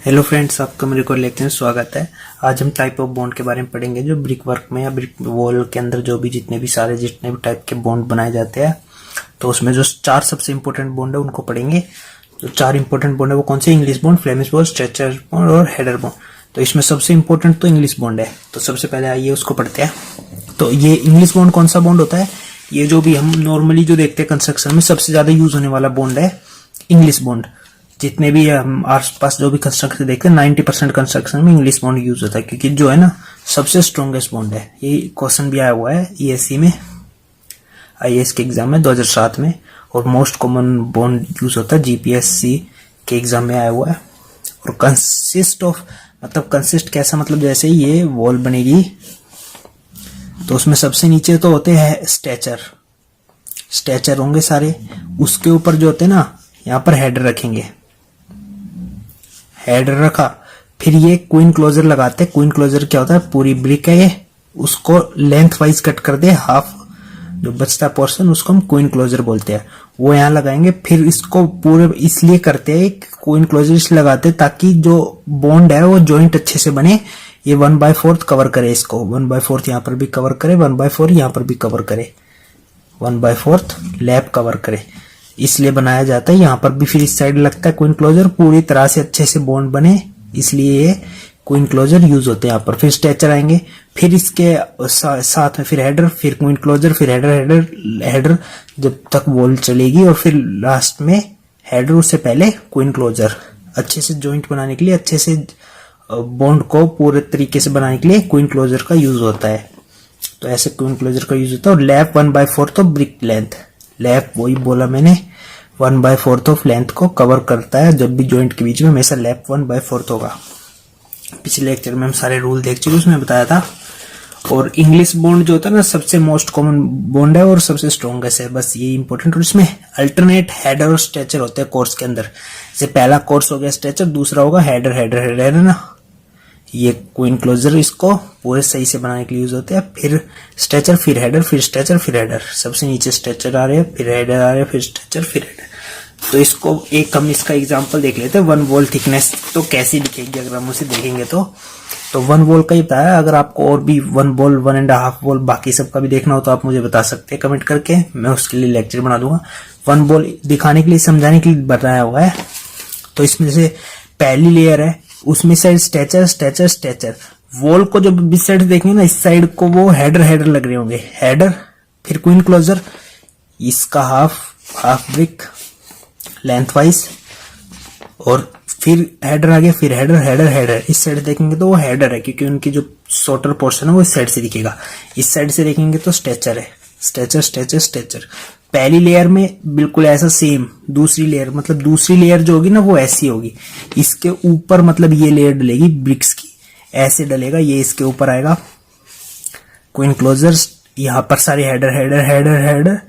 Hello friends, आपका मेरे को लेक्चर में स्वागत है। आज हम टाइप ऑफ बॉन्ड के बारे में पढ़ेंगे जो ब्रिक वर्क में या ब्रिक वॉल के अंदर जो भी जितने भी टाइप के बॉन्ड बनाए जाते हैं, तो उसमें जो चार सबसे इंपॉर्टेंट बॉन्ड है उनको पढ़ेंगे। जो चार इंपॉर्टेंट बॉन्ड है वो कौन से? English bond, Flemish bond, stretcher bond और हेडर बॉन्ड। तो इसमें सबसे इंपॉर्टेंट तो इंग्लिश बॉन्ड है। तो सबसे पहले आइए उसको पढ़ते हैं। तो ये इंग्लिश बॉन्ड कौन सा बॉन्ड होता है? ये जो भी हम नॉर्मली जो देखते हैं कंस्ट्रक्शन में सबसे ज्यादा यूज होने वाला बॉन्ड है इंग्लिश बॉन्ड। जितने भी हम आसपास जो भी कंस्ट्रक्शन देखते हैं 90% कंस्ट्रक्शन में इंग्लिश बॉन्ड यूज होता है, क्योंकि जो है ना सबसे स्ट्रॉन्गेस्ट बॉन्ड है। ये क्वेश्चन भी आया हुआ है ईएससी में, आईएएस के एग्जाम में 2007 में, और मोस्ट कॉमन बॉन्ड यूज होता है जीपीएससी के एग्जाम में आया हुआ है। और कंसिस्ट ऑफ मतलब कंसिस्ट कैसा, मतलब जैसे ये वॉल बनेगी तो उसमें सबसे नीचे तो होते हैं स्ट्रेचर होंगे सारे, उसके ऊपर जो होते हैं ना यहाँ पर हेडर रखेंगे, हेडर रखा, फिर ये क्वीन क्लोजर लगाते हैं। क्वीन क्लोजर क्या होता है? पूरी ब्रिक है ये, उसको लेंथ वाइज कट कर दे, हाफ जो बचता पोर्शन उसको हम क्वीन क्लोजर बोलते हैं, वो यहाँ लगाएंगे। फिर इसको पूरे इसलिए करते हैं क्वीन क्लोजर इसलिए लगाते हैं ताकि जो बॉन्ड है वो जॉइंट अच्छे से बने। ये 1/4 कवर करे इसको, 1/4 यहाँ पर भी कवर करे, 1/4 यहाँ पर भी कवर करे, 1/4 लैप कवर करे, इसलिए बनाया जाता है। यहाँ पर भी फिर इस साइड लगता है क्वीन क्लोजर, पूरी तरह से अच्छे से बॉन्ड बने, इसलिए ये क्वीन क्लोजर यूज होते हैं यहाँ पर। फिर स्ट्रेचर आएंगे, फिर इसके साथ में फिर हेडर, फिर क्वीन क्लोजर, फिर हेडर जब तक वॉल चलेगी, और फिर लास्ट में हेडर, उससे पहले क्वीन क्लोजर। अच्छे से जॉइंट बनाने के लिए, अच्छे से बॉन्ड को पूरे तरीके से बनाने के लिए क्वीन क्लोजर का यूज होता है। तो ऐसे क्वीन क्लोजर का यूज होता है। और लैप 1/4 तो ब्रिक लेंथ, लैप वही बोला मैंने 1/4 ऑफ लेंथ को कवर करता है। जब भी जॉइंट के बीच में हमेशा लैप 1/4 होगा। पिछले लेक्चर में हम सारे रूल देख चुके, उसमें बताया था। और इंग्लिश बॉन्ड जो होता है ना सबसे मोस्ट कॉमन बॉन्ड है और सबसे स्ट्रॉन्गेस्ट है, बस ये इंपॉर्टेंट। और इसमें अल्टरनेट हेडर और स्ट्रेचर होते हैं कोर्स के अंदर। जैसे पहला कोर्स हो गया स्ट्रेचर, दूसरा होगा हेडर है ना। ये क्वीन क्लोजर इसको पूरे सही से बनाने के लिए यूज होते हैं। फिर स्ट्रेचर, फिर हेडर, फिर स्ट्रेचर, फिर हेडर। सबसे नीचे स्ट्रेचर आ रहे हैं, फिर हेडर आ रहे हैं, फिर स्ट्रेचर, फिर हेडर। तो इसको एक हम इसका एग्जांपल देख लेते हैं। 1 वॉल थिकनेस तो कैसी दिखेगी अगर हम उसे देखेंगे तो 1 वॉल का ही बताया। अगर आपको और भी 1 वॉल, 1.5 वॉल, बाकी सबका भी देखना हो तो आप मुझे बता सकते हैं कमेंट करके, मैं उसके लिए लेक्चर बना दूंगा। 1 वॉल दिखाने के लिए, समझाने के लिए बताया हुआ है। तो इसमें जैसे पहली लेयर है, उसमें साइड स्ट्रेचर, वॉल को जब इस साइड देखेंगे ना, इस साइड को वो हेडर लग रहे होंगे, हेडर, फिर क्वीन क्लोजर, इसका हाफ ब्रिक लेंथ वाइज, और फिर हेडर आ गया, फिर हेडर। इस साइड देखेंगे तो वो हेडर है, क्योंकि उनकी जो शॉर्टर पोर्शन है वो इस साइड से दिखेगा। इस साइड से देखेंगे तो स्ट्रेचर है, स्ट्रेचर। पहली लेयर में बिल्कुल ऐसा सेम, दूसरी लेयर जो होगी ना वो ऐसी होगी। इसके ऊपर मतलब ये लेयर डलेगी ब्रिक्स की, ऐसे डलेगा, ये इसके ऊपर आएगा क्वीन क्लोजर, यहाँ पर सारे हेडर।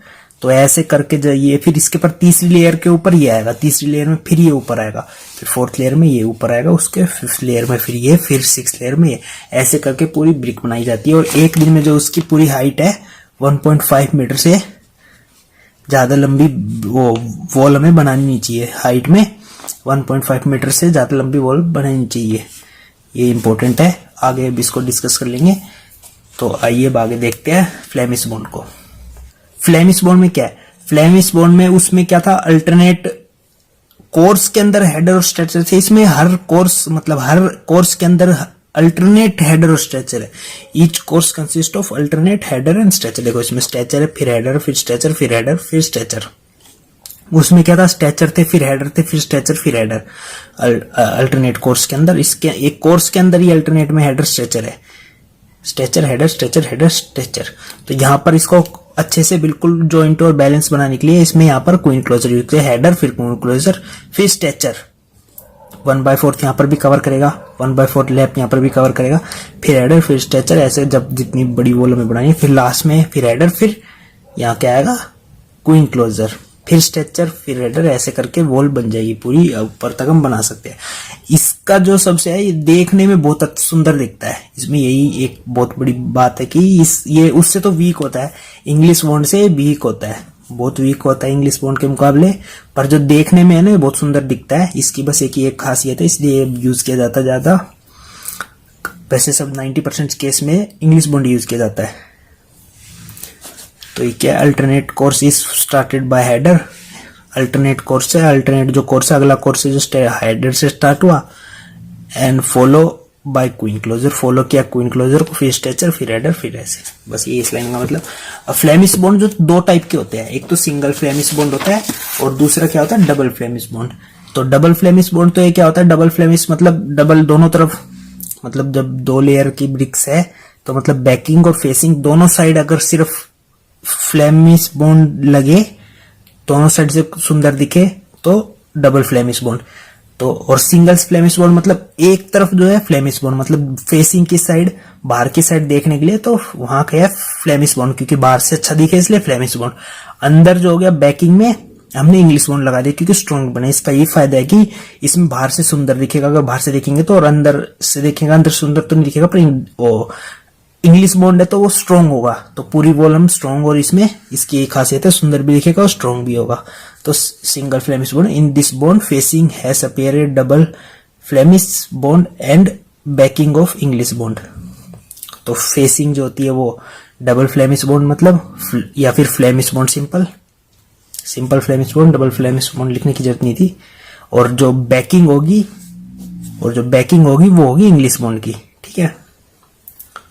तो ऐसे करके जाइए, फिर इसके पर तीसरी लेयर के ऊपर ये आएगा, तीसरी लेयर में फिर ये ऊपर आएगा, फिर 4th लेयर में ये ऊपर आएगा, उसके 5th लेयर में फिर ये, फिर 6th लेयर में ये, ऐसे करके पूरी ब्रिक बनाई जाती है। और एक दिन में जो उसकी पूरी हाइट है 1.5 मीटर से ज्यादा लंबी वो वॉल हमें बनानी नहीं चाहिए। हाइट में 1.5 मीटर से ज्यादा लंबी वॉल बनानी चाहिए, ये इंपॉर्टेंट है। आगे अब इसको डिस्कस कर लेंगे। तो आइए अब आगे देखते हैं फ्लेमिश बॉन्ड को। फ्लेमिश बॉन्ड में क्या है? फ्लेमिश बॉन्ड में उसमें क्या था? अल्टरनेट कोर्स के अंदर हेडर और स्ट्रेचर थे। इसमें हर कोर्स के अंदर अल्टरनेट हेडर और स्ट्रेचर है। Each course consist of alternate header and stretcher. देखो इसमें स्ट्रेचर है, फिर हेडर, फिर स्ट्रेचर, फिर हेडर, फिर स्ट्रेचर। उसमें क्या था? स्ट्रेचर थे, फिर हेडर थे, फिर स्ट्रेचर, फिर हेडर। अल्टरनेट कोर्स के अंदर, इसके एक कोर्स के अंदर ही अल्टरनेट में हेडर स्ट्रेचर है, stretcher header, stretcher header stretcher. तो यहाँ पर इसको अच्छे से बिल्कुल जॉइंट और बैलेंस बनाने के लिए इसमें यहाँ पर क्वीन क्लोजर यूज किया, हेडर, फिर क्वीन क्लोजर, फिर स्ट्रेचर। 1/4 यहाँ पर भी कवर करेगा, 1/4 लैप यहाँ पर भी कवर करेगा, फिर हेडर, फिर स्ट्रेचर। ऐसे जब जितनी बड़ी वॉल हमें बनानी है, फिर लास्ट में फिर हेडर, फिर यहाँ क्या आएगा? क्वीन क्लोजर, फिर स्ट्रेचर, फिर हेडर। ऐसे करके वॉल बन जाएगी पूरी, ऊपर तक हम बना सकते हैं। इसका जो सबसे है, ये देखने में बहुत सुंदर दिखता है। इसमें यही एक बहुत बड़ी बात है कि ये उससे तो वीक होता है, इंग्लिश बॉन्ड से वीक होता है, बहुत वीक होता है इंग्लिश बॉन्ड के मुकाबले, पर जो देखने में है ना बहुत सुंदर दिखता है। इसकी बस एक ही एक खासियत है, इसलिए यूज किया जाता है ज्यादा। वैसे सब 90% केस में इंग्लिश बॉन्ड यूज किया जाता है। तो ये क्या, alternate course is started by header. Alternate course है, अल्टरनेट जो कोर्स है अगला कोर्स है जो हेडर से स्टार्ट हुआ, and follow by queen closure, follow किया क्वीन क्लोजर को, फिर स्ट्रेचर, फिर हेडर, फिर ऐसे। बस ये इस लाइन का मतलब। अब फ्लेमिश बॉन्ड जो दो टाइप के होते हैं, एक तो सिंगल फ्लेमिश बॉन्ड होता है और दूसरा क्या होता है, डबल फ्लेमिश बॉन्ड। तो डबल फ्लेमिश बॉन्ड तो ये क्या होता है, डबल फ्लेमिश मतलब डबल दोनों तरफ, मतलब जब दो लेयर की ब्रिक्स है तो मतलब बैकिंग और फेसिंग दोनों साइड अगर सिर्फ फ्लेमिश बॉन्ड लगे, दोनों साइड से सुंदर दिखे तो डबल फ्लेमिश बॉन्ड। तो और सिंगल फ्लेमिश बॉन्ड मतलब एक तरफ जो है फ्लेमिश बॉन्ड, मतलब फेसिंग की साइड, बाहर की साइड देखने के लिए तो वहां क्या है फ्लेमिश बॉन्ड, क्योंकि बाहर से अच्छा दिखे इसलिए फ्लेमिश बॉन्ड। अंदर जो हो गया बैकिंग में हमने इंग्लिश बॉन्ड लगा दिया क्योंकि स्ट्रॉन्ग बने। इसका ये फायदा है कि इसमें बाहर से सुंदर दिखेगा, अगर बाहर से देखेंगे तो, और अंदर से देखेगा अंदर सुंदर तो नहीं दिखेगा, पर इंग्लिश बॉन्ड है तो वो स्ट्रॉन्ग होगा, तो पूरी वॉल हम स्ट्रॉन्ग, और इसमें इसकी एक खासियत है सुंदर भी दिखेगा और स्ट्रॉन्ग भी होगा। तो single Flemish bond, in this bond facing has appeared double Flemish bond and banking of English bond. तो फेसिंग जो होती है वो डबल फ्लेमिश बॉन्ड मतलब, या फिर Flemish bond simple Flemish bond, double Flemish bond लिखने की जरूरत नहीं थी। और जो बैकिंग होगी वो होगी इंग्लिश बॉन्ड की, ठीक है।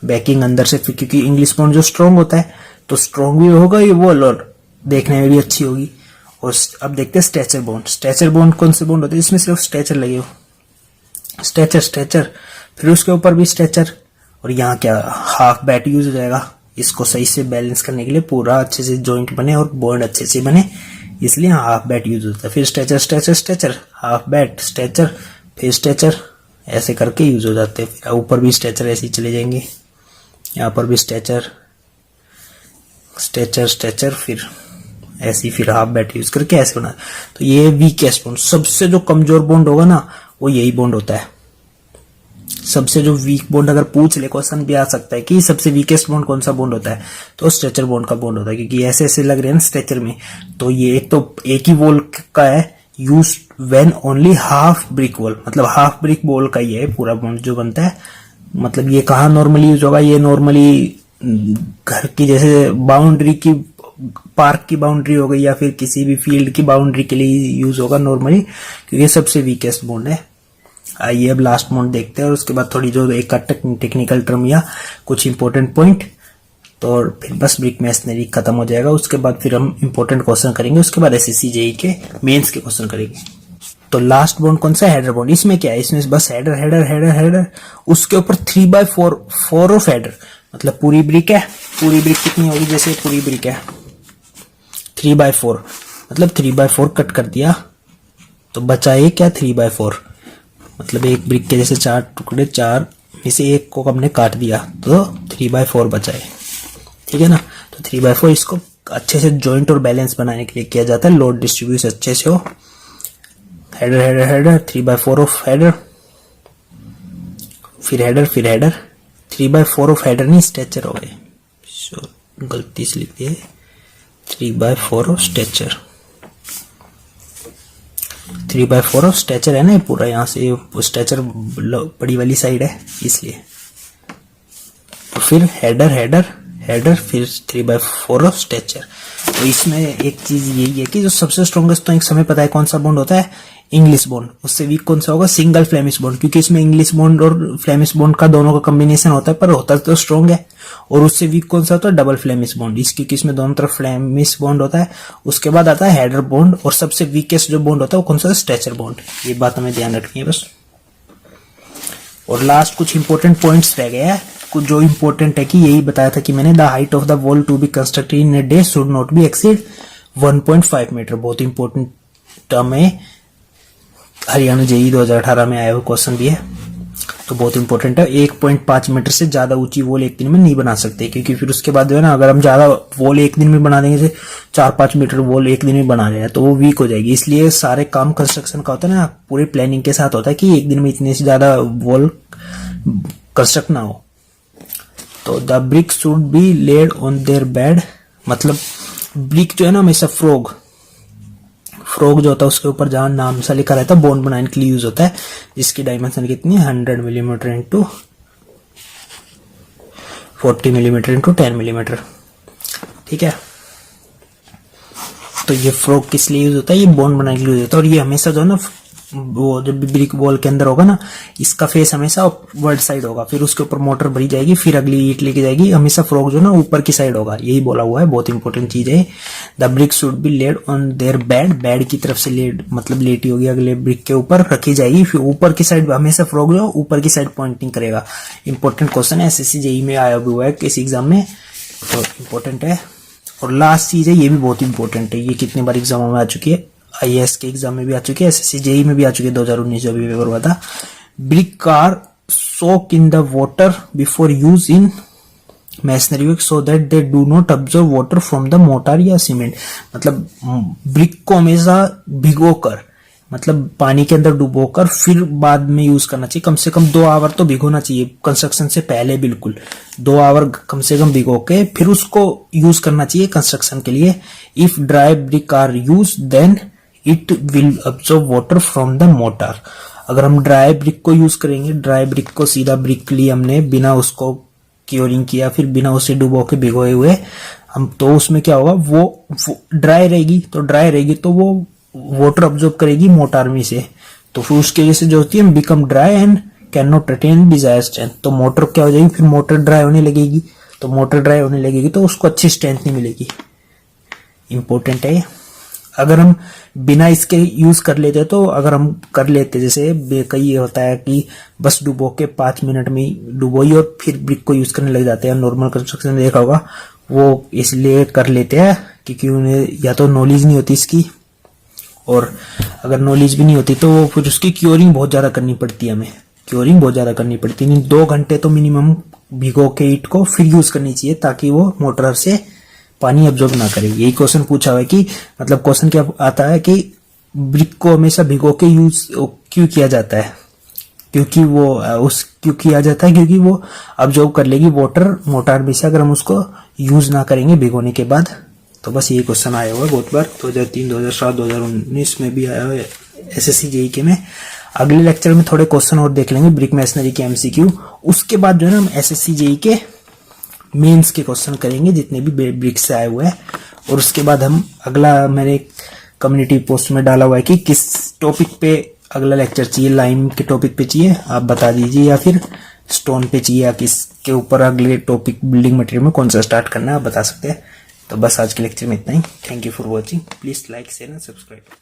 बैकिंग अंदर से, क्योंकि इंग्लिश बॉन्ड जो स्ट्रॉन्ग होता है तो स्ट्रॉन्ग भी होगा ये वॉल और देखने में भी अच्छी होगी। और अब देखते हैं स्ट्रेचर बॉन्ड। स्ट्रेचर बॉन्ड कौन से बॉन्ड होते हैं, इसमें सिर्फ स्ट्रेचर लगे हो, स्ट्रेचर, फिर उसके ऊपर भी स्ट्रेचर, और यहाँ क्या हाफ बैट यूज हो जाएगा इसको सही से बैलेंस करने के लिए, पूरा अच्छे से जॉइंट बने और बॉन्ड अच्छे से बने, इसलिए हाफ बैट यूज होता है। फिर स्ट्रेचर, हाफ बैट, स्ट्रेचर, फिर स्ट्रेचर, ऐसे करके यूज हो जाते हैं। फिर ऊपर भी स्ट्रेचर ऐसे ही चले जाएंगे, यहाँ पर भी स्ट्रेचर, फिर ऐसी, फिर हाफ बैट यूज करके ऐसे बना। तो ये वीकेस्ट बॉन्ड, सबसे जो कमजोर बॉन्ड होगा ना वो यही बॉन्ड होता है। सबसे जो वीक बॉन्ड अगर पूछ ले, क्वेश्चन भी आ सकता है कि सबसे वीकेस्ट बॉन्ड कौन सा बॉन्ड होता है, तो स्ट्रेचर बॉन्ड का बॉन्ड होता है, क्योंकि ऐसे ऐसे लग रहे हैं ना स्ट्रेचर में। तो ये तो एक ही वॉल का है, use when only half brick wall, मतलब हाफ ब्रिक वॉल का ही है पूरा बॉन्ड जो बनता है। मतलब ये कहाँ नॉर्मली यूज होगा, ये नॉर्मली घर की जैसे बाउंड्री की, पार्क की बाउंड्री हो गई या फिर किसी भी फील्ड की बाउंड्री के लिए यूज होगा नॉर्मली, क्योंकि सबसे वीकेस्ट बॉन्ड है। आइए अब लास्ट बॉन्ड देखते हैं और उसके बाद थोड़ी जो एक टेक्निकल टर्म या कुछ इंपॉर्टेंट पॉइंट, तो फिर बस ब्रिक मैसनरी खत्म हो जाएगा। उसके बाद फिर हम इंपॉर्टेंट क्वेश्चन करेंगे, उसके बाद एसएससी जेईई के मेंस के क्वेश्चन करेंगे। तो लास्ट बॉन्ड कौन सा है, हेडर बॉन्ड। इसमें क्या है, इसमें बस हेडर, उसके ऊपर 3/4 ऑफ हेडर, मतलब पूरी ब्रिक है। पूरी ब्रिक कितनी होगी, जैसे पूरी ब्रिक है 3/4, मतलब 3/4 कट कर दिया तो बचा ये क्या 3/4, मतलब एक ब्रिक के जैसे 4 टुकड़े, 4 में से एक को हमने काट दिया तो 3/4 बचा है, ठीक है ना। तो 3/4 इसको अच्छे से जॉइंट और बैलेंस बनाने के लिए किया जाता है, लोड डिस्ट्रीब्यूशन अच्छे से हो। हेडर 3/4 ऑफ हेडर, फिर हेडर 3/4 ऑफ हेडर नहीं स्ट्रेचर हो गए, गलती से लिख दिए 3/4 ऑफ स्ट्रेचर, 3/4 ऑफ स्ट्रेचर है ना पूरा, यहाँ से स्ट्रेचर बड़ी वाली साइड है इसलिए। तो फिर हेडर फिर 3/4 ऑफ स्ट्रेचर। तो इसमें एक चीज यही है कि जो सबसे स्ट्रॉन्गेस्ट तो एक समय पता है कौन सा बॉन्ड होता है, इंग्लिश बॉन्ड। उससे वीक कौन सा होगा, सिंगल फ्लेमिश बॉन्ड, क्योंकि इसमें इंग्लिश बॉन्ड और फ्लेमिश बॉन्ड का दोनों का कॉम्बिनेशन होता है, पर होता तो स्ट्रॉन्ग है। और उससे वीक कौन सा होता है, डबल फ्लेमिश बॉन्ड, क्योंकि इसमें दोनों तरफ फ्लेमिश बॉन्ड होता है। उसके बाद आता है हेडर बॉन्ड, और सबसे वीकेस्ट जो बॉन्ड होता है वो कौन सा, स्ट्रेचर बॉन्ड। ये बात हमें ध्यान रखनी है बस। और लास्ट कुछ इंपॉर्टेंट पॉइंट्स रह गए हैं, कुछ जो इंपॉर्टेंट है कि यही बताया था कि मैंने, the height of the wall to be constructed in a day should not be exceed 1.5 metre. बहुत इंपॉर्टेंट टर्म है, हरियाणा जेईई 2018 में आया हुआ क्वेश्चन भी है, तो बहुत इंपॉर्टेंट है। 1.5 मीटर से ज्यादा ऊंची वॉल एक दिन में नहीं बना सकते, क्योंकि फिर उसके बाद जो है ना, अगर हम ज्यादा वॉल एक दिन में बना देंगे, जैसे 4-5 मीटर वॉल एक दिन में बना रहे हैं तो वो वीक हो जाएगी। इसलिए सारे काम कंस्ट्रक्शन का होता है ना, पूरी प्लानिंग के साथ होता है कि एक दिन में इतने से ज्यादा वॉल कंस्ट्रक्ट ना हो। तो the brick should be laid on their bed, मतलब ब्रिक जो है ना हमेशा फ्रॉग जो होता है उसके ऊपर जहां नाम सा लिखा रहता है बॉन्ड बनाने के लिए यूज होता है, जिसकी डायमेंशन कितनी है 100 millimetre into 40 millimetre into 10 millimetre. ठीक है, तो ये फ्रॉग किस लिए यूज होता है, ये बॉन्ड बनाने के लिए यूज होता है। और ये हमेशा जो है ना वो जब भी ब्रिक वॉल के अंदर होगा ना, इसका फेस हमेशा अपवर्ड साइड होगा, फिर उसके ऊपर मोटर भरी जाएगी, फिर अगली ईंट लेके जाएगी, हमेशा फ्रॉग जो है ना ऊपर की साइड होगा, यही बोला हुआ है, बहुत इंपॉर्टेंट चीज है। The brick should be laid on their bed, bed की तरफ से लेड मतलब लेटी होगी अगले ब्रिक के ऊपर रखी जाएगी, फिर ऊपर की साइड हमेशा फ्रॉग जो ऊपर की साइड पॉइंटिंग करेगा। इंपॉर्टेंट क्वेश्चन है, एसएससी जेईई में आया हुआ है किसी एग्जाम में, तो इंपॉर्टेंट है। और लास्ट चीज है, ये भी बहुत इंपॉर्टेंट है, ये कितने बार एग्जाम में आ चुकी है, आईएएस के एग्जाम में भी आ चुकी है, एसएससी जेईई में भी आ चुकी है 2019 जो भी पेपर हुआ था। Brick are soak in the water before use in masonry work so that they do not observe water from the mortar या सीमेंट। मतलब ब्रिक को हमेशा भिगोकर मतलब पानी के अंदर डुबोकर फिर बाद में यूज करना चाहिए, कम से कम 2 आवर तो भिगोना चाहिए, कंस्ट्रक्शन से पहले बिल्कुल 2 आवर कम से कम भिगो के फिर उसको यूज करना चाहिए कंस्ट्रक्शन के लिए। If dry brick are use then it will absorb water from the mortar. अगर हम ड्राई ब्रिक को यूज करेंगे, ड्राई ब्रिक को सीधा ब्रिक ली हमने बिना उसको क्योरिंग किया, फिर बिना उसे डुबो के भिगोए हुए हम, तो उसमें क्या होगा, वो ड्राई रहेगी, तो वो वाटर ऑब्जॉर्ब करेगी मोटार में से, तो फिर उसकी वजह से जो होती है become dry and can not retain desired strength. तो मोटर क्या हो जाएगी, फिर मोटर ड्राई होने लगेगी, तो उसको अच्छी स्ट्रेंथ नहीं मिलेगी। इंपॉर्टेंट है। अगर हम बिना इसके यूज कर लेते, तो अगर हम कर लेते जैसे कई ये होता है कि बस डुबो के 5 मिनट में डुबोई और फिर ब्रिक को यूज करने लग जाते हैं, नॉर्मल कंस्ट्रक्शन में देखा होगा, वो इसलिए कर लेते हैं क्योंकि उन्हें या तो नॉलेज नहीं होती इसकी, और अगर नॉलेज भी नहीं होती तो फिर उसकी क्योरिंग बहुत ज्यादा करनी पड़ती है, हमें क्योरिंग बहुत ज्यादा करनी पड़ती है। 2 घंटे तो मिनिमम भिगो के ईंट को फिर यूज करनी चाहिए ताकि वो मोटर से पानी अब्जॉर्ब ना करे। यही क्वेश्चन पूछा हुआ है कि मतलब क्वेश्चन क्या आता है कि ब्रिक को हमेशा भिगो के यूज क्यों किया जाता है, क्योंकि वो अब्जॉर्ब कर लेगी वाटर मोटर में से अगर हम उसको यूज ना करेंगे भिगोने के बाद। तो बस यही क्वेश्चन आया हुआ है बहुत बार, 2003, 2007, 2019 में भी आया हुआ है एसएससी जेईई के में। अगले लेक्चर में थोड़े क्वेश्चन और देख लेंगे ब्रिक मैसनरी के एमसीक्यू, उसके बाद जो है ना हम एसएससी जेईई के मेंस के क्वेश्चन करेंगे जितने भी ब्रिक से आए हुए हैं। और उसके बाद हम अगला मैंने कम्युनिटी पोस्ट में डाला हुआ है कि किस टॉपिक पे अगला लेक्चर चाहिए, लाइम के टॉपिक पे चाहिए आप बता दीजिए, या फिर स्टोन पे चाहिए, या किसके ऊपर अगले टॉपिक बिल्डिंग मटेरियल में कौन सा स्टार्ट करना है आप बता सकते हैं। तो बस आज के लेक्चर में इतना ही। Thank you for watching, please like share and subscribe.